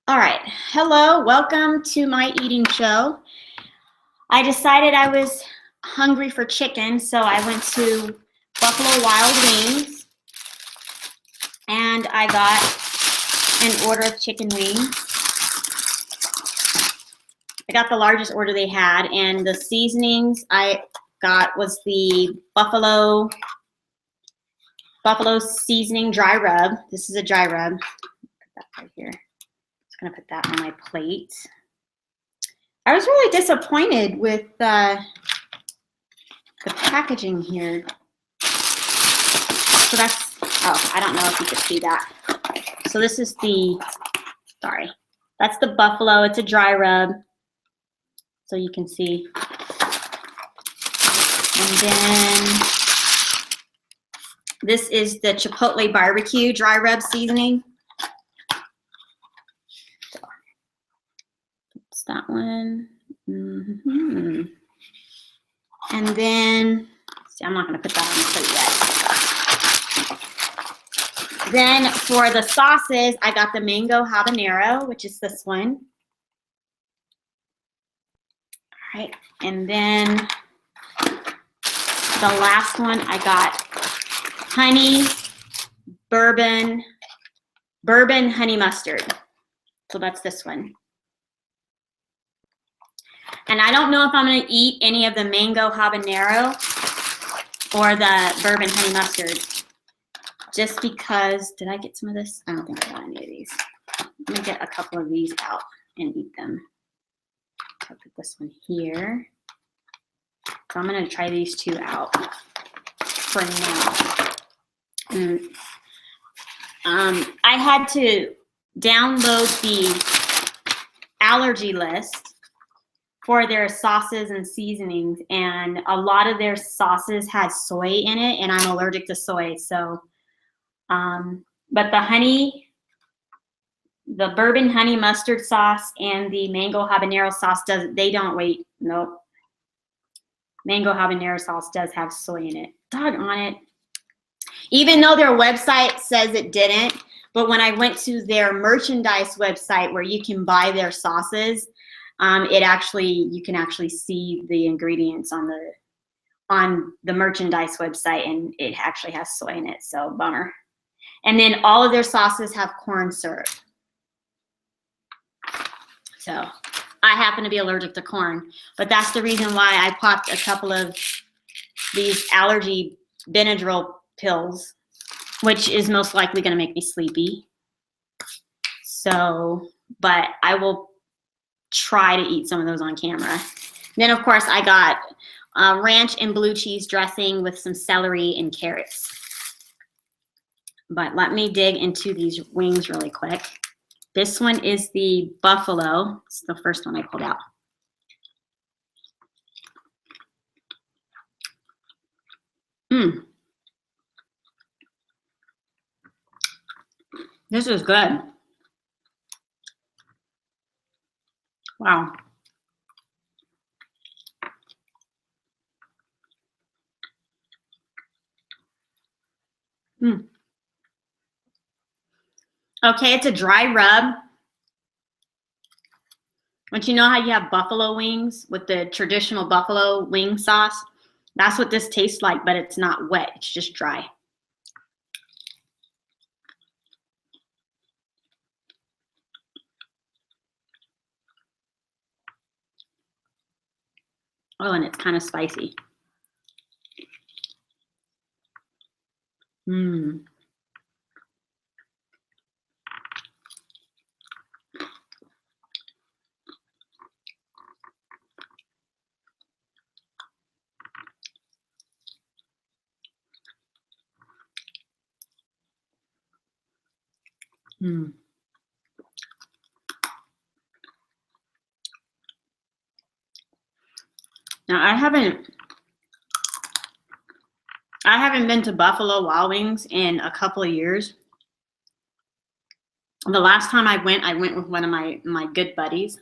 All right. Hello, welcome to my eating show. I decided I was hungry for chicken, so I went to Buffalo Wild Wings and I got an order of chicken wings. I got the largest order they had, and the seasonings I got was the buffalo seasoning dry rub. This is a dry rub. Put that right here. Just gonna put that on my plate. I was really disappointed with the packaging here. So that's, oh, I don't know if you could see that. So this is the, sorry, that's the buffalo. It's a dry rub, so you can see. And then this is the chipotle barbecue dry rub seasoning. It's that one. And then, see, I'm not going to put that on the plate yet. Then for the sauces, I got the mango habanero, which is this one. All right, and then the last one, I got honey bourbon honey mustard. So that's this one. And I don't know if I'm going to eat any of the mango habanero or the bourbon honey mustard, just because, did I get some of this? I don't think I got any of these. I'm going to get a couple of these out and eat them. I'll put this one here. So I'm going to try these two out for now. I had to download the allergy list for their sauces and seasonings, and a lot of their sauces had soy in it, and I'm allergic to soy. So, but the bourbon honey mustard sauce and the mango habanero sauce nope. Mango habanero sauce does have soy in it. Doggone it. Even though their website says it didn't, but when I went to their merchandise website where you can buy their sauces, you can actually see the ingredients on the merchandise website, and it actually has soy in it, so bummer. And then all of their sauces have corn syrup. So I happen to be allergic to corn, but that's the reason why I popped a couple of these allergy Benadryl pills, which is most likely going to make me sleepy. So, but I will try to eat some of those on camera. Then of course I got ranch and blue cheese dressing with some celery and carrots. But let me dig into these wings really quick. This one is the buffalo. It's the first one I pulled out. This is good. Wow. Okay, it's a dry rub. But you know how you have buffalo wings with the traditional buffalo wing sauce? That's what this tastes like, but it's not wet. It's just dry. Oh, and it's kind of spicy. Now I haven't been to Buffalo Wild Wings in a couple of years. The last time I went with one of my good buddies,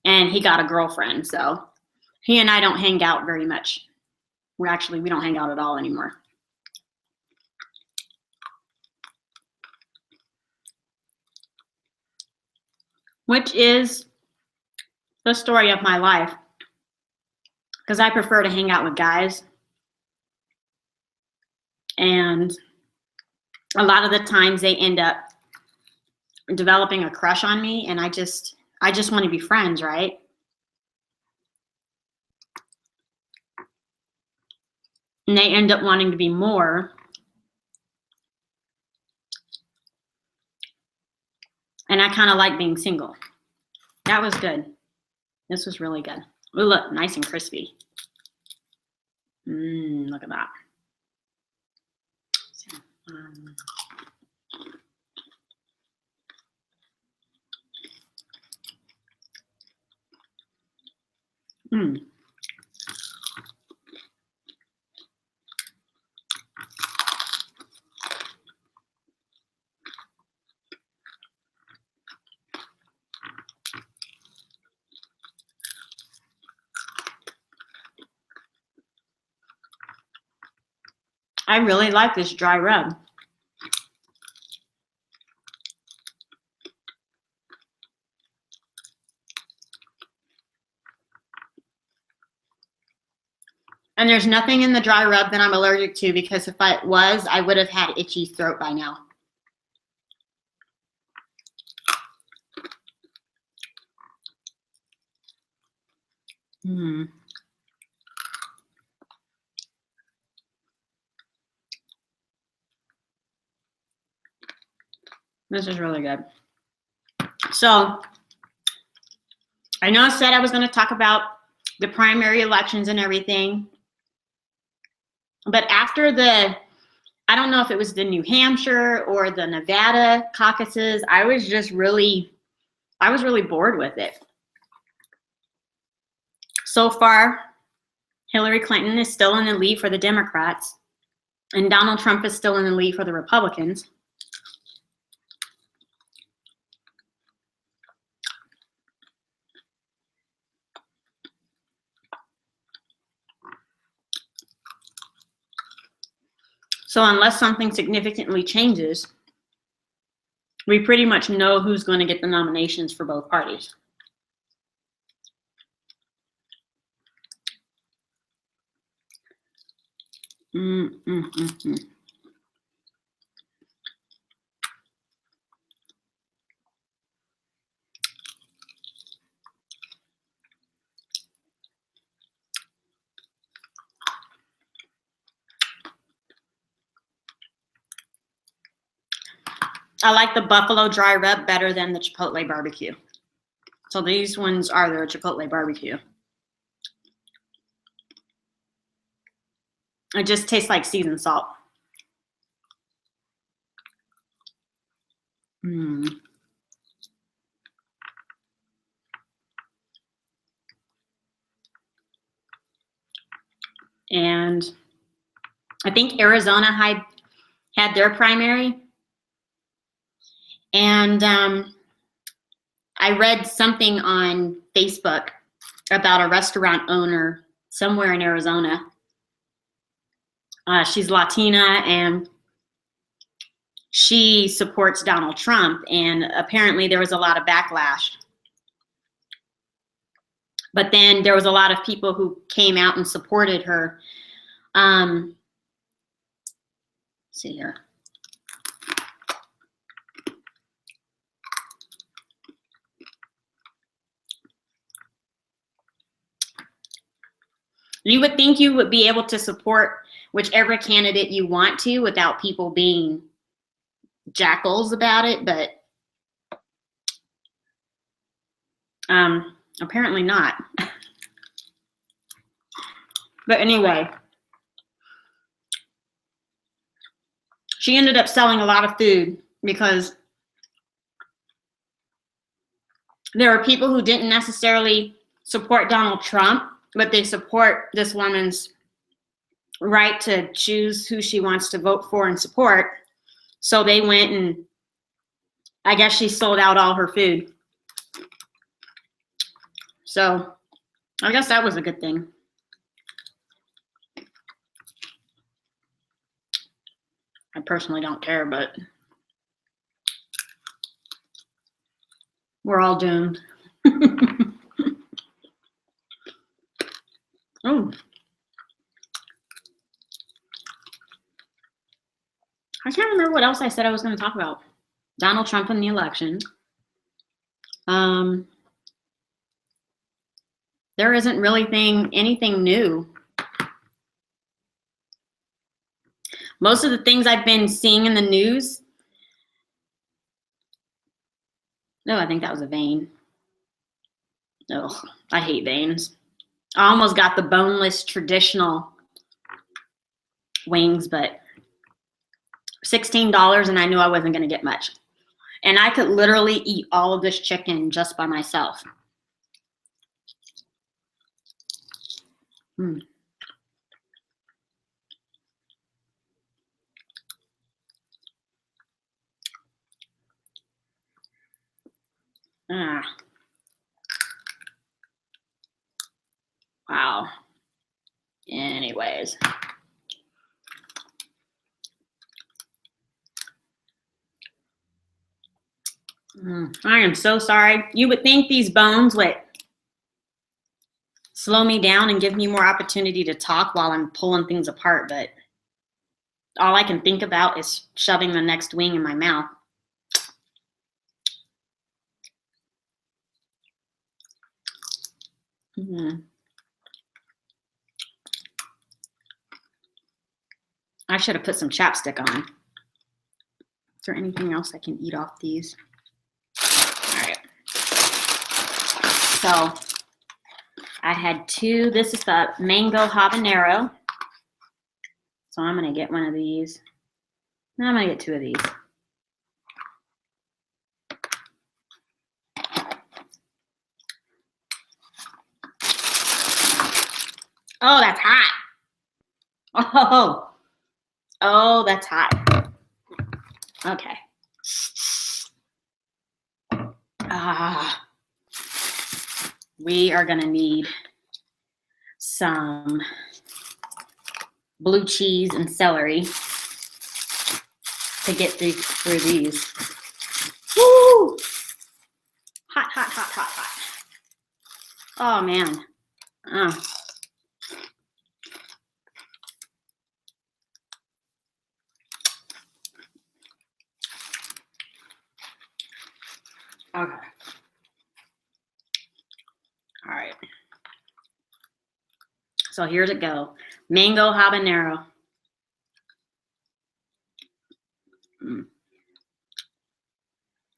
and he got a girlfriend, so he and I don't hang out very much. We don't hang out at all anymore. which is the story of my life, because I prefer to hang out with guys. And a lot of the times they end up developing a crush on me, and I just want to be friends, right? And they end up wanting to be more. And I kind of like being single. That was good. This was really good. Ooh, look, nice and crispy. Look at that. I really like this dry rub. And there's nothing in the dry rub that I'm allergic to, because if I was, I would have had itchy throat by now. This is really good. So I know I said I was going to talk about the primary elections and everything, but after I don't know if it was the New Hampshire or the Nevada caucuses, I was really bored with it. So far, Hillary Clinton is still in the lead for the Democrats, and Donald Trump is still in the lead for the Republicans. So unless something significantly changes, we pretty much know who's going to get the nominations for both parties. I like the buffalo dry rub better than the chipotle barbecue. So these ones are the chipotle barbecue. It just tastes like seasoned salt. And I think Arizona had their primary. And I read something on Facebook about a restaurant owner somewhere in Arizona. She's Latina, and she supports Donald Trump, and apparently there was a lot of backlash. But then there was a lot of people who came out and supported her. Let's see here. You would think you would be able to support whichever candidate you want to without people being jackals about it, but apparently not. But anyway, she ended up selling a lot of food because there were people who didn't necessarily support Donald Trump, but they support this woman's right to choose who she wants to vote for and support. So they went, and I guess she sold out all her food. So I guess that was a good thing. I personally don't care, but We're all doomed. Oh. I can't remember what else I said I was going to talk about. Donald Trump and the election. There isn't really anything new. Most of the things I've been seeing in the news. No, I think that was a vein. Ugh, I hate veins. I almost got the boneless traditional wings, but $16 and I knew I wasn't going to get much. And I could literally eat all of this chicken just by myself. Mm. Ah. Wow. Anyways. I am so sorry. You would think these bones would slow me down and give me more opportunity to talk while I'm pulling things apart, but all I can think about is shoving the next wing in my mouth. I should have put some chapstick on. Is there anything else I can eat off these? All right. So I had two. This is the mango habanero. So I'm going to get one of these. I'm going to get two of these. Oh, that's hot. Oh, that's hot. Okay. We are going to need some blue cheese and celery to get through these. Woo! Hot, hot, hot, hot, hot. Oh, man. Okay. All right. So here's it go. Mango habanero.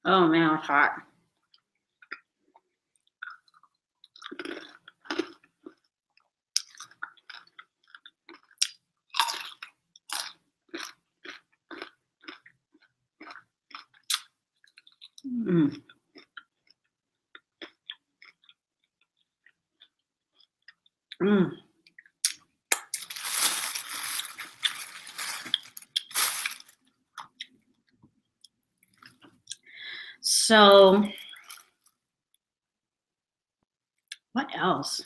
Oh man, it's hot. So, what else?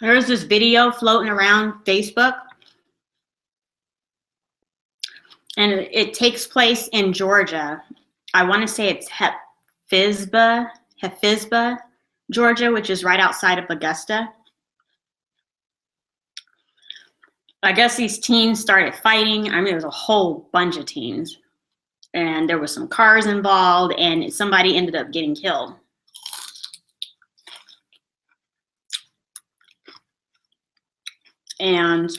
There's this video floating around Facebook, and it takes place in Georgia. I want to say it's Hephzibah, Georgia, which is right outside of Augusta. I guess these teens started fighting. I mean, there was a whole bunch of teens, and there was some cars involved, and somebody ended up getting killed. And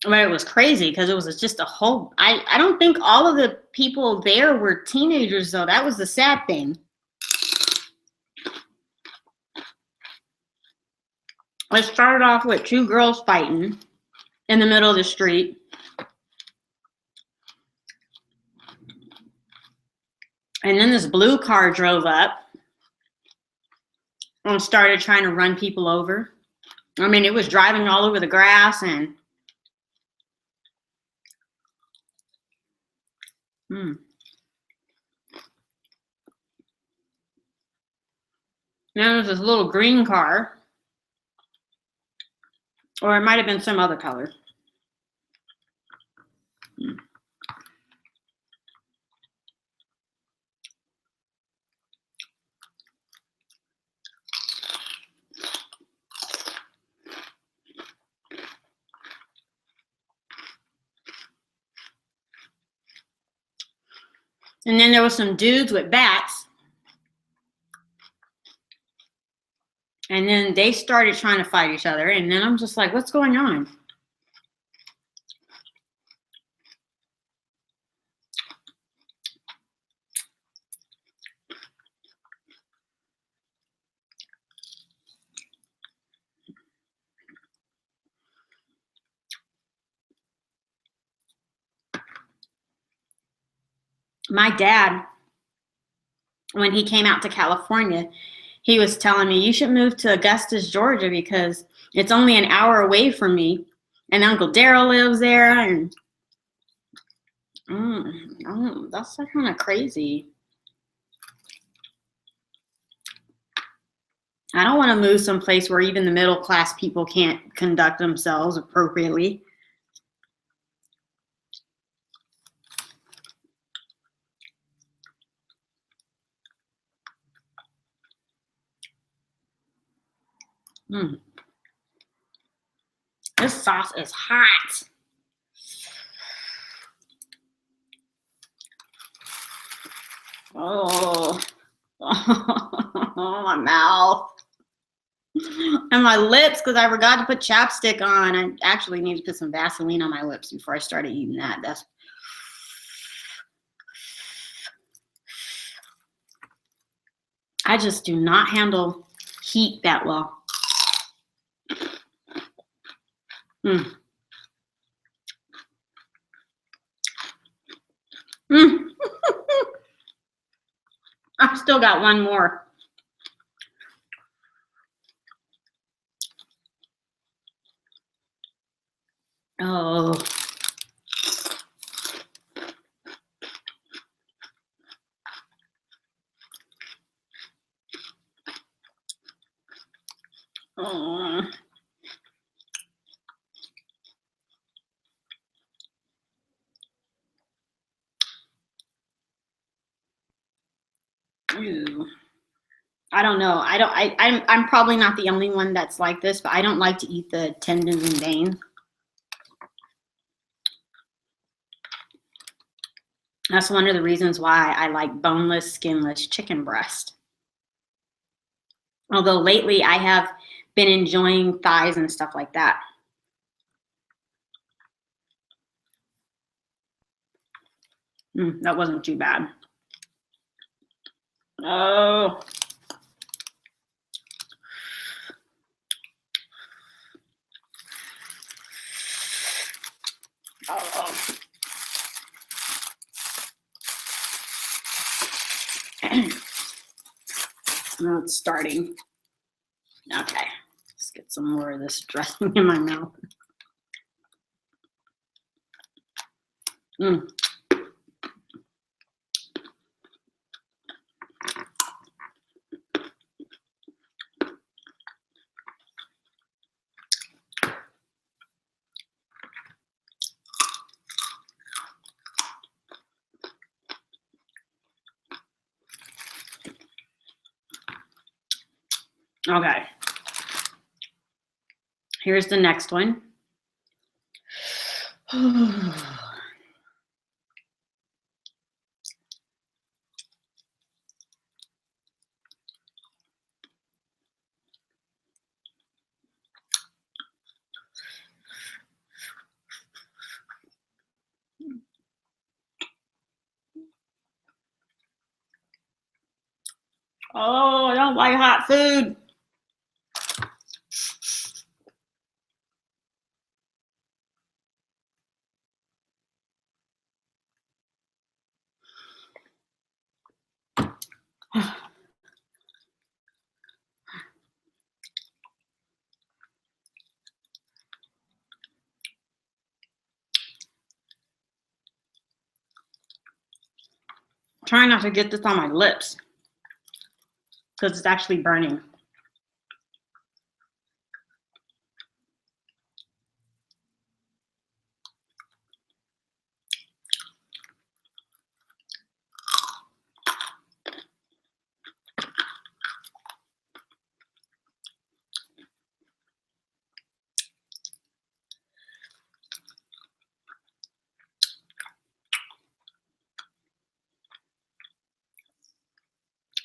but it was crazy because it was just a whole, I don't think all of the people there were teenagers, though. That was the sad thing. It started off with two girls fighting in the middle of the street. And then this blue car drove up and started trying to run people over. I mean, it was driving all over the grass and then there's this little green car, or it might have been some other color. And then there was some dudes with bats. And then they started trying to fight each other. And then I'm just like, what's going on? My dad, when he came out to California, he was telling me, you should move to Augusta, Georgia, because it's only an hour away from me. And Uncle Daryl lives there. And that's kind of crazy. I don't want to move someplace where even the middle class people can't conduct themselves appropriately. This sauce is hot. Oh, my mouth. And my lips, because I forgot to put chapstick on. I actually need to put some Vaseline on my lips before I started eating that. I just do not handle heat that well. I've still got one more. Oh. Oh. Ew. I don't know. I'm probably not the only one that's like this, but I don't like to eat the tendons and veins. That's one of the reasons why I like boneless, skinless chicken breast. Although lately I have been enjoying thighs and stuff like that. That wasn't too bad. Oh. Oh. Now it's starting. Okay, let's get some more of this dressing in my mouth. Okay. Here's the next one. Oh, I don't like hot food. trying not to get this on my lips because it's actually burning.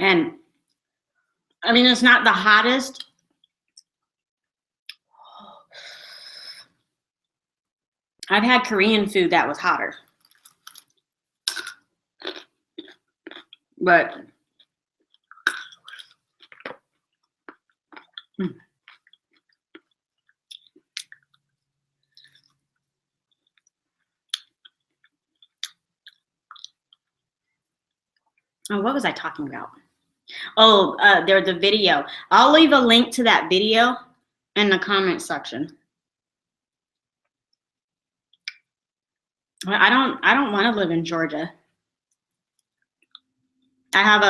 And I mean, it's not the hottest. I've had Korean food that was hotter. But oh, what was I talking about? Oh, there's a video. I'll leave a link to that video in the comment section. I don't want to live in Georgia. I have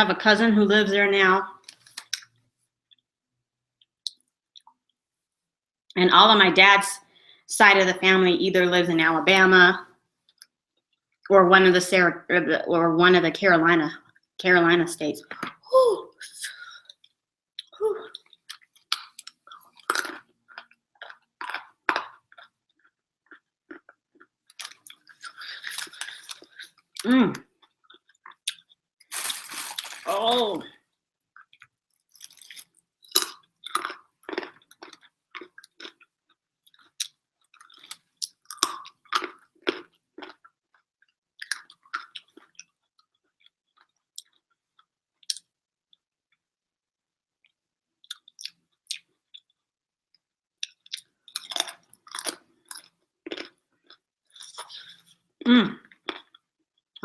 a cousin who lives there now. And all of my dad's side of the family either lives in Alabama or one of the Carolina states. Whew. Whew. Oh.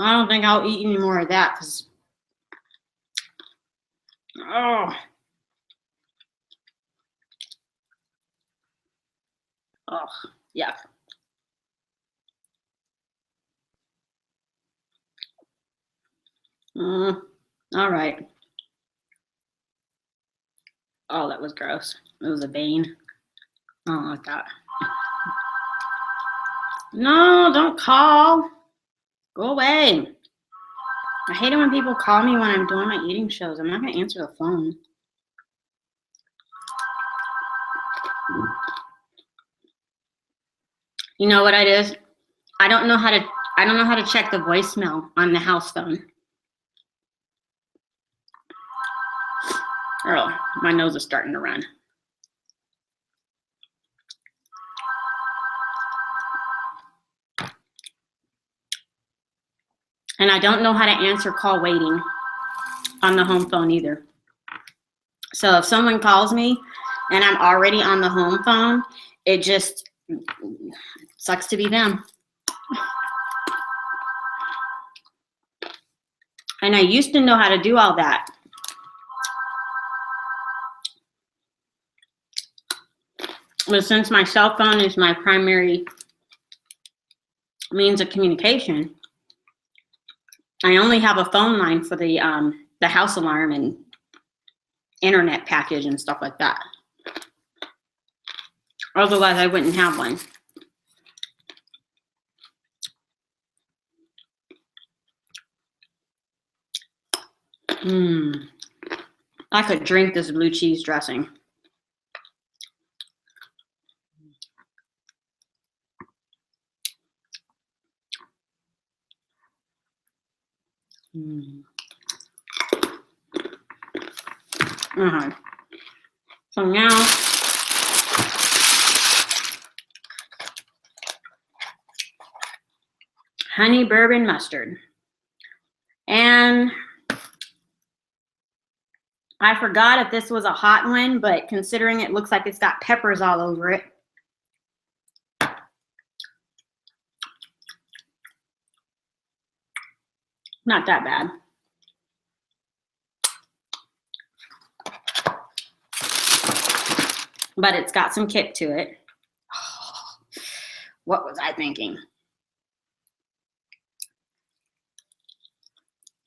I don't think I'll eat any more of that because, oh, yeah. All right. Oh, that was gross. It was a vein. I don't like that. No, don't call. Go away. I hate it when people call me when I'm doing my eating shows. I'm not going to answer the phone. You know what it is? I don't know how to check the voicemail on the house phone. Oh, my nose is starting to run. And I don't know how to answer call waiting on the home phone either. So if someone calls me and I'm already on the home phone, it just sucks to be them. And I used to know how to do all that. But since my cell phone is my primary means of communication, I only have a phone line for the house alarm and internet package and stuff like that. Otherwise, I wouldn't have one. I could drink this blue cheese dressing. So now, honey bourbon mustard. And I forgot if this was a hot one, but considering it looks like it's got peppers all over it. Not that bad. But it's got some kick to it. What was I thinking?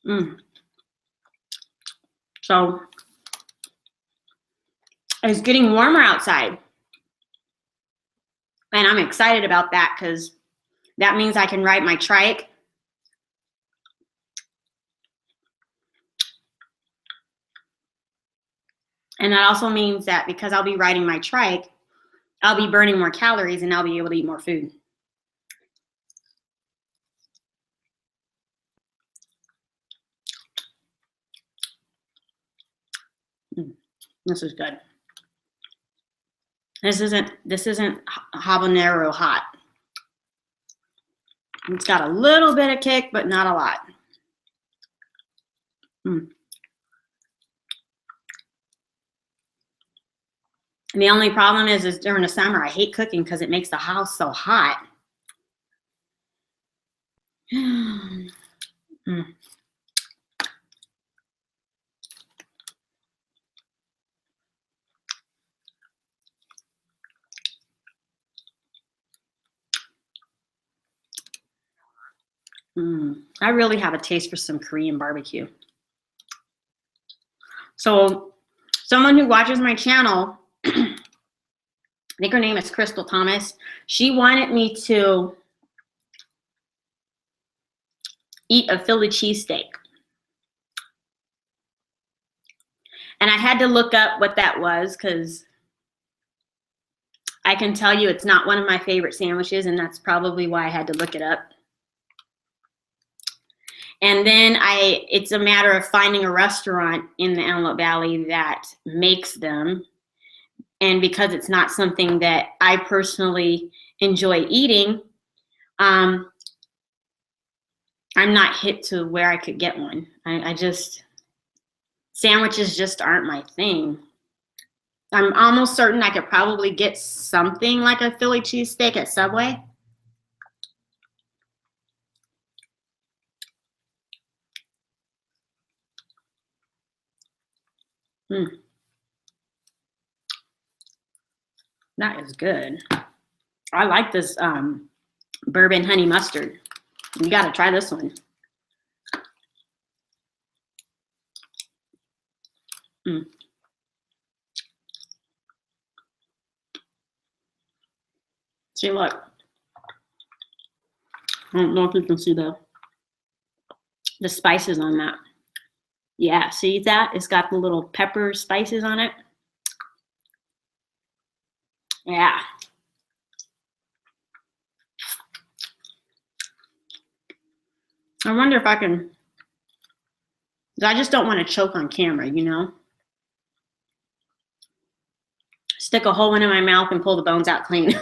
Mm. So it's getting warmer outside. And I'm excited about that because that means I can ride my trike. And that also means that because I'll be riding my trike, I'll be burning more calories and I'll be able to eat more food. This is good. This isn't habanero hot. It's got a little bit of kick, but not a lot. Mm. And the only problem is during the summer, I hate cooking because it makes the house so hot. Mm. I really have a taste for some Korean barbecue. So someone who watches my channel, I think her name is Crystal Thomas, she wanted me to eat a Philly cheesesteak. And I had to look up what that was because I can tell you it's not one of my favorite sandwiches, and that's probably why I had to look it up. And then it's a matter of finding a restaurant in the Antelope Valley that makes them. And because it's not something that I personally enjoy eating, I'm not hip to where I could get one. Sandwiches just aren't my thing. I'm almost certain I could probably get something like a Philly cheesesteak at Subway. That is good. I like this bourbon honey mustard. You got to try this one. See, look. I don't know if you can see the spices on that. Yeah, see that? It's got the little pepper spices on it. Yeah. I wonder if I can, I just don't want to choke on camera, you know? Stick a hole in my mouth and pull the bones out clean.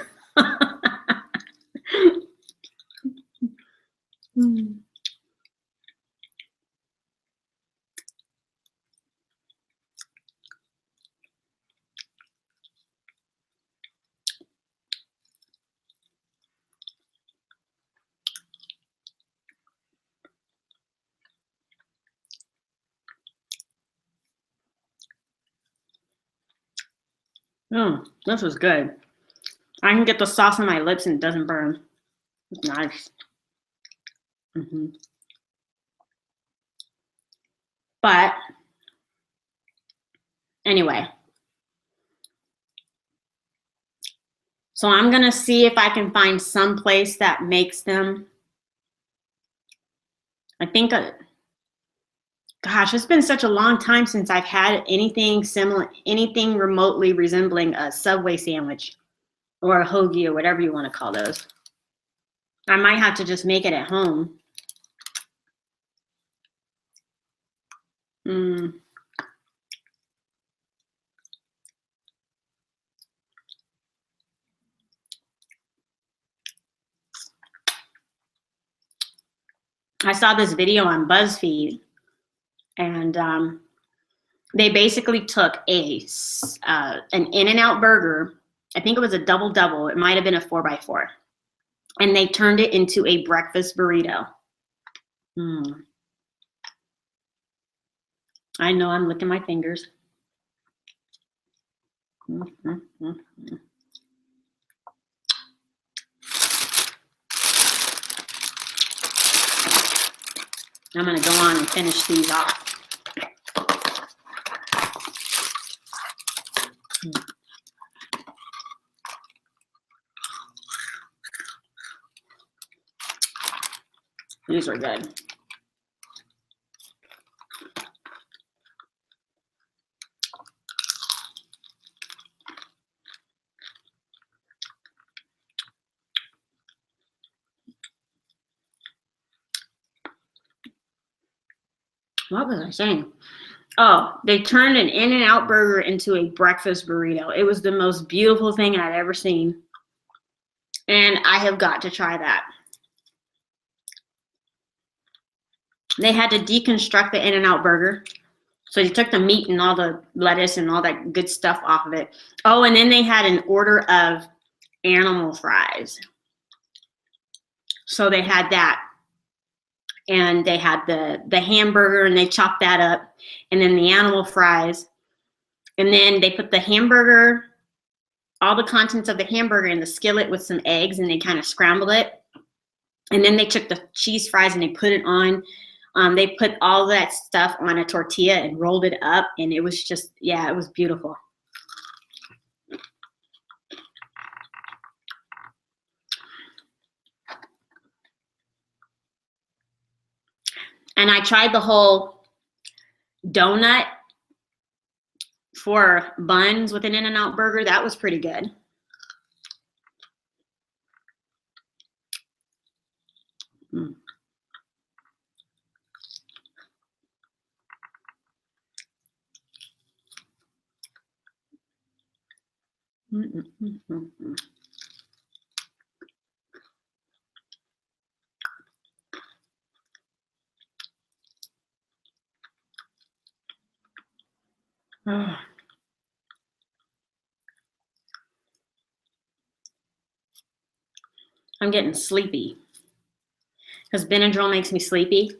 This was good. I can get the sauce on my lips and it doesn't burn. It's nice. But anyway, so I'm going to see if I can find some place that makes them. I think, gosh, it's been such a long time since I've had anything similar, anything remotely resembling a Subway sandwich or a hoagie or whatever you want to call those. I might have to just make it at home. I saw this video on BuzzFeed, and they basically took an In-N-Out burger. I think it was a double. It might have been a 4x4. And they turned it into a breakfast burrito. I know, I'm licking my fingers. I'm going to go on and finish these off. These are good. What was I saying? Oh, they turned an In-N-Out burger into a breakfast burrito. It was the most beautiful thing I'd ever seen. And I have got to try that. They had to deconstruct the In-N-Out burger. So they took the meat and all the lettuce and all that good stuff off of it. Oh, and then they had an order of animal fries. So they had that. And they had the hamburger, and they chopped that up, and then the animal fries, and then they put the hamburger, all the contents of the hamburger in the skillet with some eggs, and they kind of scrambled it, and then they took the cheese fries and they put it on. They put all that stuff on a tortilla and rolled it up, and it was just, yeah, it was beautiful. And I tried the whole donut for buns with an In-N-Out burger. That was pretty good. Mm. Oh. I'm getting sleepy because Benadryl makes me sleepy.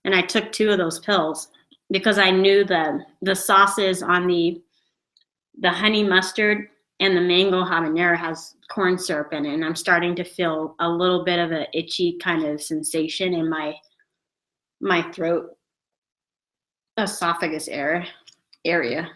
And I took 2 of those pills because I knew the sauces on the honey mustard and the mango habanero has corn syrup in it. And I'm starting to feel a little bit of an itchy kind of sensation in my throat, esophagus area.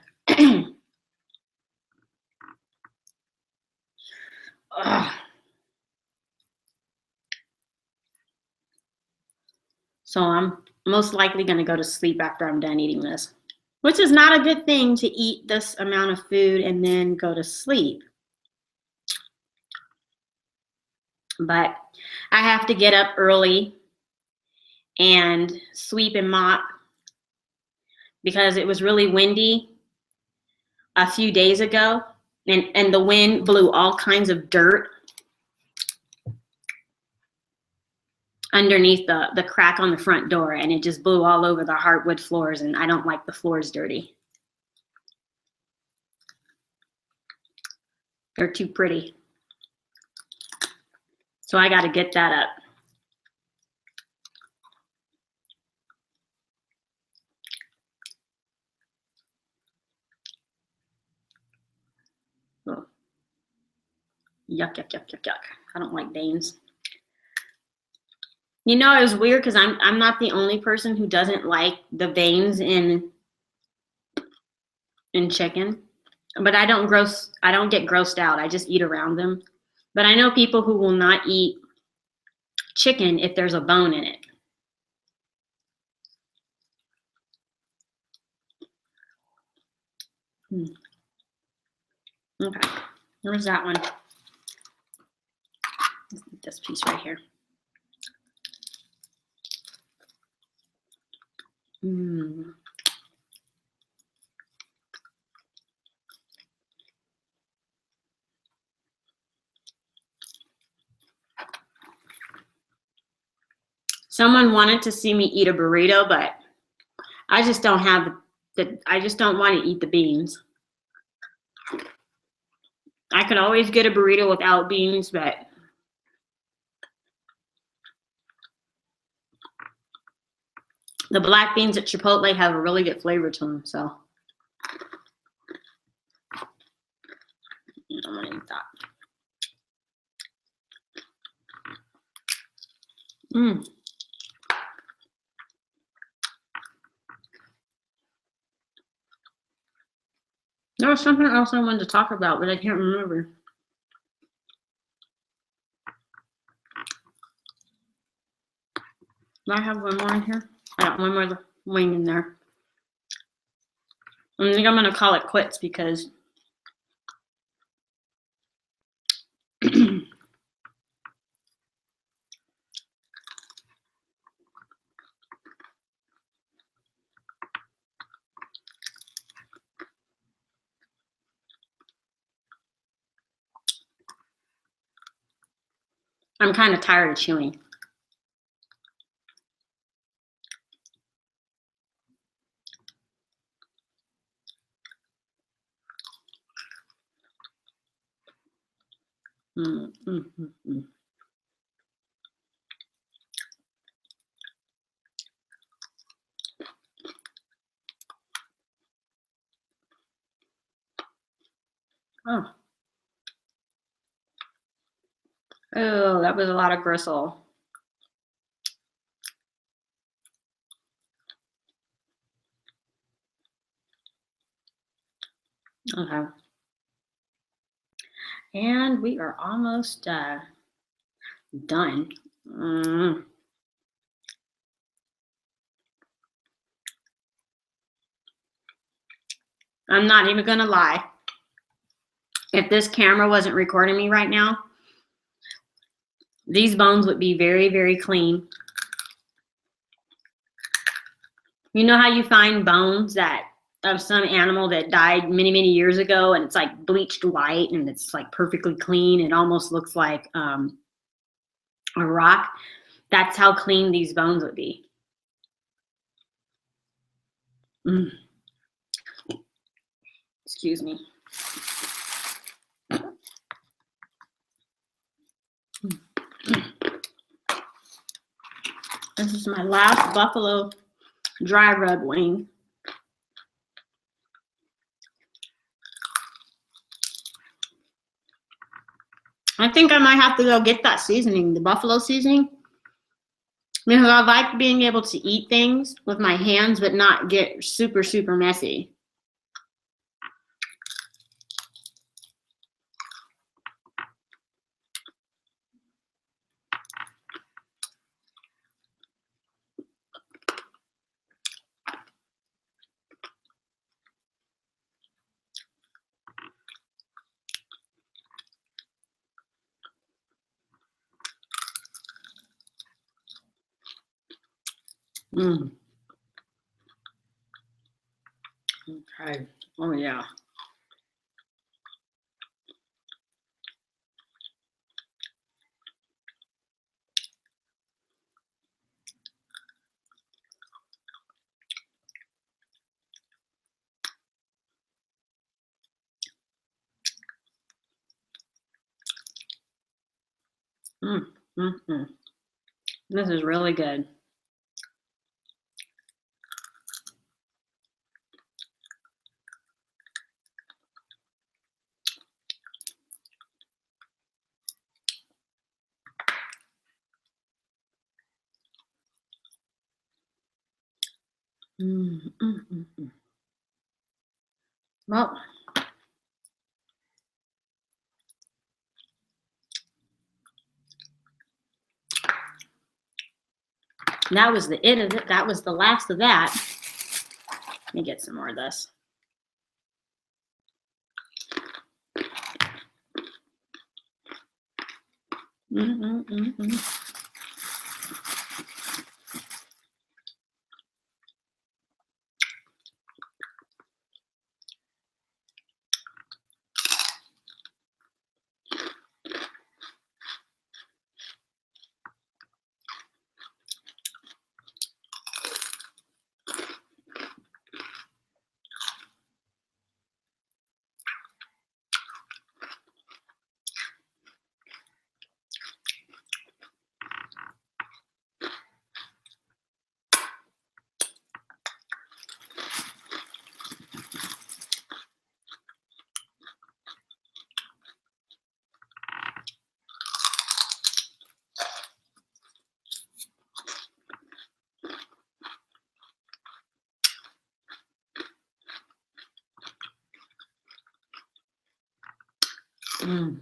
So I'm most likely going to go to sleep after I'm done eating this, which is not a good thing to eat this amount of food and then go to sleep. But I have to get up early and sweep and mop because it was really windy a few days ago, and the wind blew all kinds of dirt underneath the crack on the front door, and it just blew all over the hardwood floors, and I don't like the floors dirty. They're too pretty. So I got to get that up. Oh. Yuck, yuck, yuck, yuck, yuck. I don't like veins. You know, it was weird because I'm not the only person who doesn't like the veins in chicken, but I don't get grossed out. I just eat around them. But I know people who will not eat chicken if there's a bone in it. Okay, where's that one? This piece right here. Someone wanted to see me eat a burrito, but I just don't have I just don't want to eat the beans. I could always get a burrito without beans, but the black beans at Chipotle have a really good flavor to them, so I'm gonna eat that. There was something else I wanted to talk about, but I can't remember. Do I have one more in here? I got one more wing in there. I think I'm going to call it quits because I'm kind of tired of chewing. Oh. Oh, that was a lot of gristle. Okay. And we are almost done. I'm not even going to lie. If this camera wasn't recording me right now, these bones would be very, very clean. You know how you find bones that of some animal that died many, many years ago, and it's like bleached white and it's like perfectly clean. It almost looks like a rock. That's how clean these bones would be. Excuse me. This is my last buffalo dry rub wing. I think I might have to go get that seasoning, the buffalo seasoning, because I like being able to eat things with my hands but not get super, super messy. Okay. Oh, yeah. This is really good. Well, that was the it of it. That was the last of that. Let me get some more of this. Mm.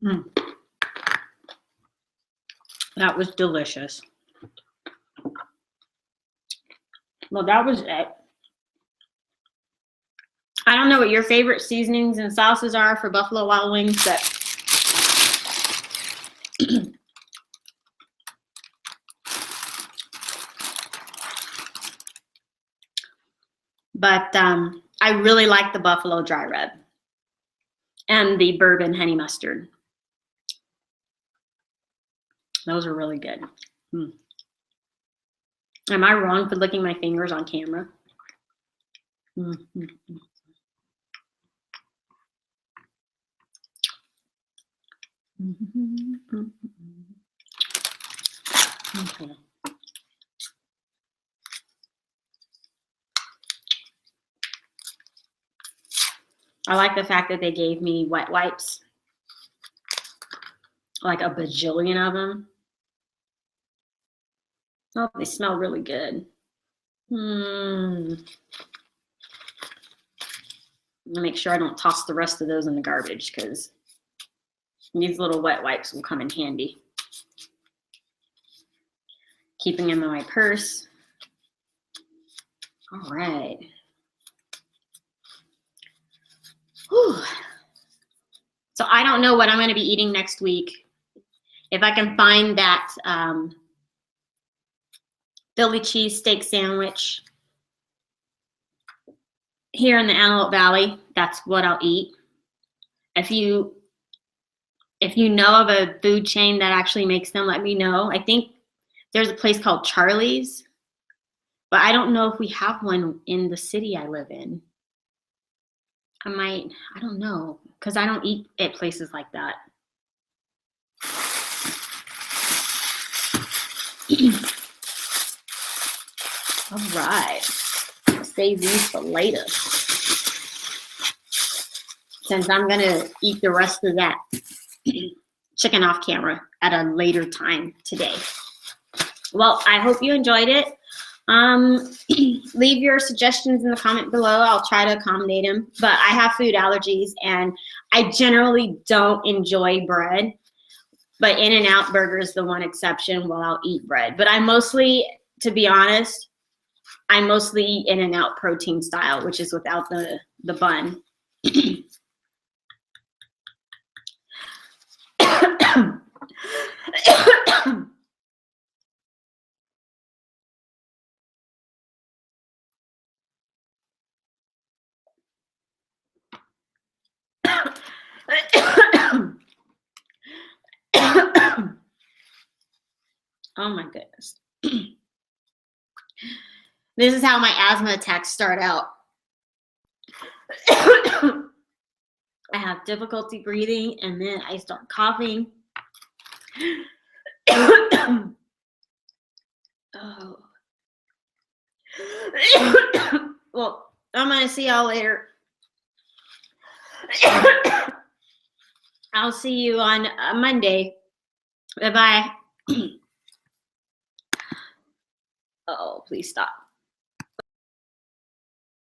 Mm. That was delicious. Well, that was it. I don't know what your favorite seasonings and sauces are for Buffalo Wild Wings, but I really like the Buffalo Dry Rub and the Bourbon Honey Mustard. Those are really good. Mm. Am I wrong for licking my fingers on camera? Mm-hmm. Mm-hmm. Okay. I like the fact that they gave me wet wipes, like a bajillion of them. Oh, they smell really good. Make sure I don't toss the rest of those in the garbage because these little wet wipes will come in handy. Keeping them in my purse. All right. Whew. So I don't know what I'm going to be eating next week. If I can find that Philly cheesesteak sandwich here in the Antelope Valley, that's what I'll eat. If you know of a food chain that actually makes them, let me know. I think there's a place called Charlie's, but I don't know if we have one in the city I live in. I don't know, because I don't eat at places like that. All right, save these for later, since I'm gonna eat the rest of that chicken off camera at a later time today. Well, I hope you enjoyed it. Leave your suggestions in the comment below. I'll try to accommodate them, but I have food allergies and I generally don't enjoy bread, but In-N-Out Burger is the one exception. Well, I'll eat bread, but I mostly, to be honest, I mostly eat In-N-Out protein style, which is without the bun. Oh my goodness. This is how my asthma attacks start out. I have difficulty breathing and then I start coughing. Oh. Well, I'm gonna see y'all later. I'll see you on Monday. Bye-bye. Oh, please stop.